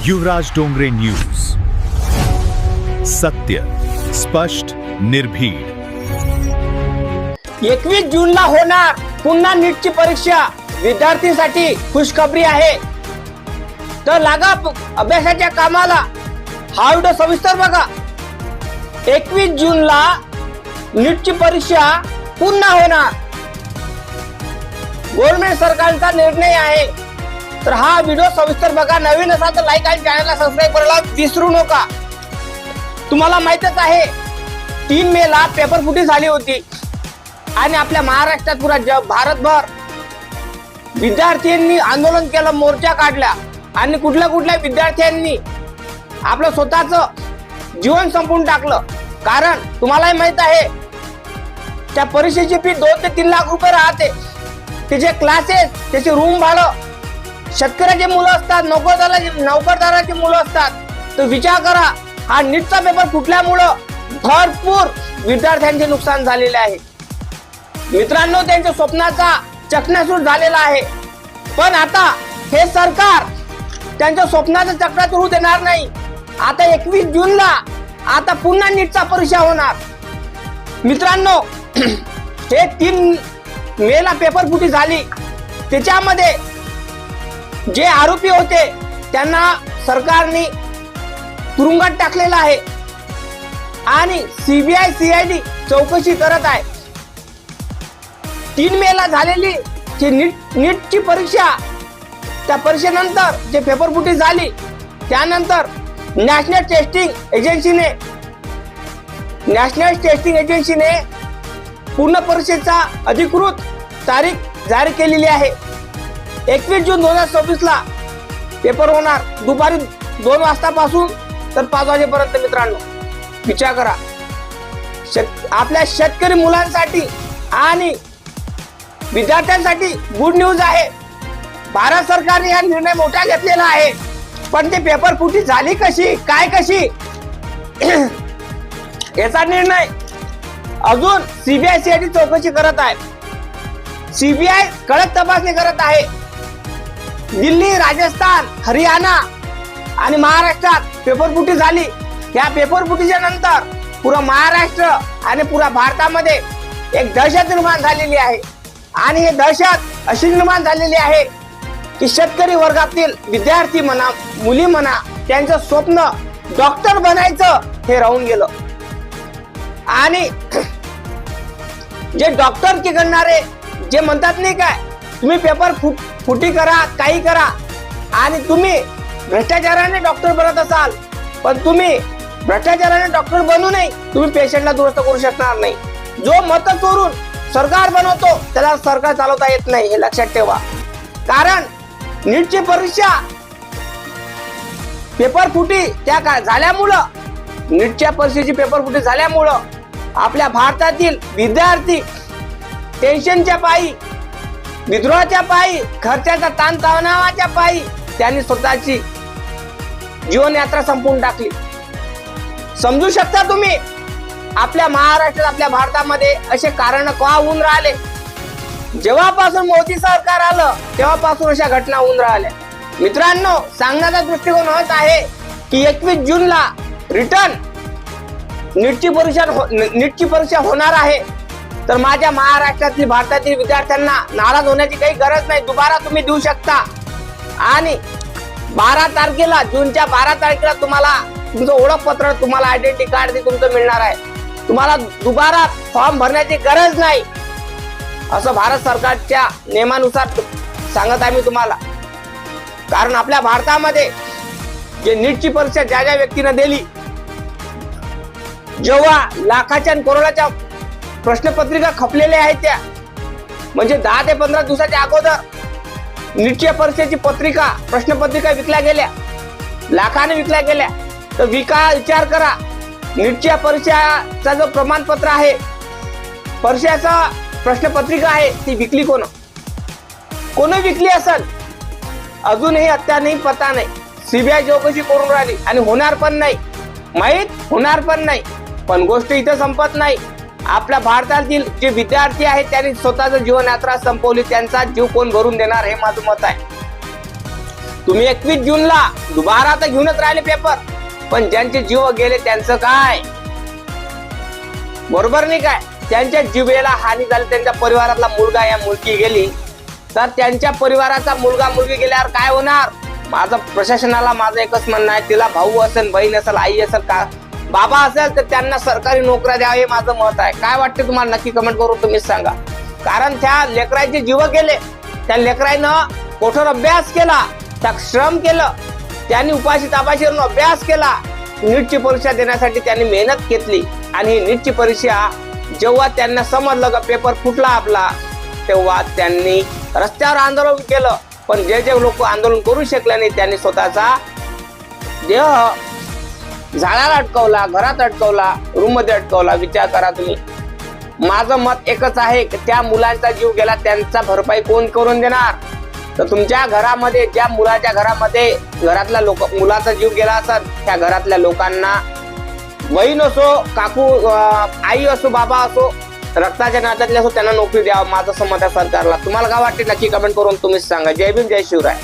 युवराज Dongre news, सत्य, स्पष्ट, निर्भीड। 21 जूनला होणार पुन्हा नीटची परीक्षा। विद्यार्थ्यांसाठी खुशखबरी आहे, तर लागा अभ्यासाच्या कामाला। हा व्हिडिओ सविस्तर बघा। 21 जूनला नीटची परीक्षा पुन्हा होणार, गव्हर्नमेंट सरकारचा निर्णय आहे। तर हा व्हिडिओ सविस्तर बघा। नवीन असाल तर लाईक आणि चॅनलला सबस्क्राईब करायला विसरू नका। तुम्हाला माहितच आहे 3 मेला पेपर फुटी झाली होती आणि आपल्या महाराष्ट्रात पुरा भारतभर विद्यार्थ्यांनी आंदोलन केलं, मोर्चा काढला आणि कुठल्या विद्यार्थ्यांनी आपलं स्वतःचं जीवन संपवून टाकलं। कारण तुम्हालाही माहित आहे त्या परीक्षेची फी 2 ते 3 लाख रुपये राहते। त्याचे क्लासेस, त्याचे रूम भाडं, शेतकऱ्याचे मुलं असतात, नोकरदाराची मुलं असतात। तर विचार करा, हा नीटचा पेपर फुटल्यामुळं भरपूर विद्यार्थ्यांचे नुकसान झालेले आहे। मित्रांनो, त्यांच्या स्वप्नाचा चकनाचूर झालेला आहे। पण आता हे सरकार त्यांच्या स्वप्नाचं चकनाचूर होऊ देणार नाही। आता 21 जूनला आता पुन्हा नीटचा परीक्षा होणार। मित्रांनो, हे 3 मेला पेपर फुटी झाली, त्याच्यामध्ये जे आरोपी होते त्यांना सरकारने तुरुंगात टाकलेला आहे आणि सीबीआय सीआयडी चौकशी करत आहे। 3 मेला झालेली जी नीटची परीक्षा, त्या परीक्षेनंतर जे पेपर फुटी झाली त्यानंतर नॅशनल टेस्टिंग एजन्सीने पूर्ण परीक्षेचा अधिकृत तारीख जारी केलेली आहे। 21 जून 2024 पेपर होणार, दुपारी 2 वाजतापासून तर 5 वाजेपर्यंत। मित्रांनो, विचार करा, आपल्या शेतकरी मुलांसाठी आणि विद्यार्थ्यांसाठी गुड न्यूज आहे। भारत सरकारने हा निर्णय मोठा घेतलेला आहे। पण ते पेपर फुटी झाली कशी, काय कशी, याचा निर्णय अजून सीबीआय सीआयडी चौकशी करत आहे। सीबीआय कडक तपासणी करत आहे। दिल्ली, राजस्थान, हरियाणा आणि महाराष्ट्रात पेपर फुटी झाली। या पेपर फुटीच्या नंतर पुरा महाराष्ट्र आणि पुरा भारतामध्ये एक दहशत निर्माण झालेली आहे। आणि हे दहशत अशी निर्माण झालेली आहे की शेतकरी वर्गातील विद्यार्थी म्हणा, मुली म्हणा, त्यांचं स्वप्न डॉक्टर बनायचं हे राहून गेलं। आणि जे डॉक्टर की करणारे जे म्हणतात नाही काय, तुम्ही पेपर फुटी करा, काही करा आणि तुम्ही भ्रष्टाचाराने डॉक्टर बनत असाल, पण तुम्ही भ्रष्टाचाराने डॉक्टर बनू नये, तुम्ही पेशंटला दुरुस्त करू शकणार नाही। जो मत चोरून सरकार बनवतो त्याला सरकार चालवता येत नाही, हे लक्षात ठेवा। कारण नीटची परीक्षा पेपर फुटी त्या झाल्यामुळं, नीटच्या परीक्षेची पेपर फुटी झाल्यामुळं आपल्या भारतातील विद्यार्थी टेन्शनच्या पायी, विद्रोहाच्या पायी, खर्चाच्या ताणतणावाच्या पायी त्यांनी स्वतःची जीवनयात्रा संपवून टाकली। समजू शकता तुम्ही, आपल्या महाराष्ट्रात, आपल्या भारतामध्ये असे कारण का होऊन राहिले? जेव्हापासून मोदी सरकार आलं तेव्हापासून अशा घटना होऊन राहिल्या। मित्रांनो, सांगण्याचा दृष्टिकोन होत आहे की 21 जूनला रिटर्न नीटची परीक्षा होणार आहे। तर माझ्या महाराष्ट्रातील, भारतातील विद्यार्थ्यांना नाराज होण्याची काही गरज नाही। दुबारा तुम्ही देऊ शकता आणि 12 तारखेला, जूनच्या 12 तारखेला तुम्हाला तुमचं ओळखपत्र, तुम्हाला आयडेंटिटी कार्ड तुमचं मिळणार आहे। तुम्हाला दुबारा फॉर्म भरण्याची गरज नाही, असं भारत सरकारच्या नियमानुसार सांगत आहे मी तुम्हाला। कारण आपल्या भारतामध्ये जे नीटची परीक्षा ज्या व्यक्तीने दिली, जेव्हा लाखाच्या आणि करोडाच्या प्रश्नपत्रिका खपलेल्या आहेत, त्या म्हणजे 10 ते 15 दिवसाच्या अगोदर नीटच्या परीक्षेची प्रश्नपत्रिका विकल्या गेल्या, लाखाने विकल्या गेल्या। तर विचार करा, नीटच्या परीक्षेचा जो प्रमाणपत्र आहे, परीक्षेचा प्रश्नपत्रिका आहे, ती विकली कोणी विकली असेल अजूनही हत्या नाही, पता नाही। सीबीआय चौकशी करून राहिली आणि होणार पण नाही, माहित होणार पण नाही। पण गोष्ट इथं संपत नाही। आपल्या भारतातील जे विद्यार्थी आहेत त्यांनी स्वतःचं जीवनयात्रा संपवली, त्यांचा जीव कोण भरून देणार हे माझं मत आहे। तुम्ही 21 जूनला दुबारा तर घेऊनच राहिले पेपर, पण ज्यांचे जीव गेले त्यांचं काय? बरोबर नाही काय? त्यांच्या जीवेला हानी झाली, त्यांच्या परिवारातला मुलगा या मुलगी गेली, तर त्यांच्या परिवाराचा मुलगा मुलगी गेल्यावर काय होणार? माझं प्रशासनाला माझं एकच म्हणणं आहे, तिला भाऊ असेल, बहीण असेल, आई असेल, का बाबा असेल, तर त्यांना सरकारी नोकऱ्या द्यावे हे माझं मत आहे. काय वाटते तुम्हाला? नक्की कमेंट करून तुम्हीच सांगा. कारण त्या लेकरांचे जीव गेले, त्या लेकरांनं कठोर अभ्यास केला, त्या श्रम केलं, त्यांनी उपाशी तापाशी राहून अभ्यास केला, नीटची परीक्षा देण्यासाठी त्यांनी मेहनत घेतली. आणि ही नीटची परीक्षा जेव्हा त्यांना समजलं का पेपर फुटला आपला, तेव्हा त्यांनी रस्त्यावर आंदोलन केलं. पण जे जे लोक आंदोलन करू शकले नाही, त्यांनी स्वतःचा देह झाडाला अटकवला, घरात अटकवला, रूम मध्ये अटकवला. विचार करा तुम्ही. माझं मत एकच आहे की त्या मुलांचा जीव गेला, त्यांचा भरपाई कोण करून देणार? तर तुमच्या घरामध्ये, ज्या मुलाच्या घरामध्ये घरातल्या मुलाचा जीव गेला असेल, त्या घरातल्या लोकांना, बहीण असो, काकू, आई असो, बाबा असो, रक्ताच्या नात्यातले असो, त्यांना नोकरी द्यावं, माझं समत आहे सरकारला. तुम्हाला काय वाटते? नक्की कमेंट करून तुम्हीच सांगा. जय भीम, जय शिवराय.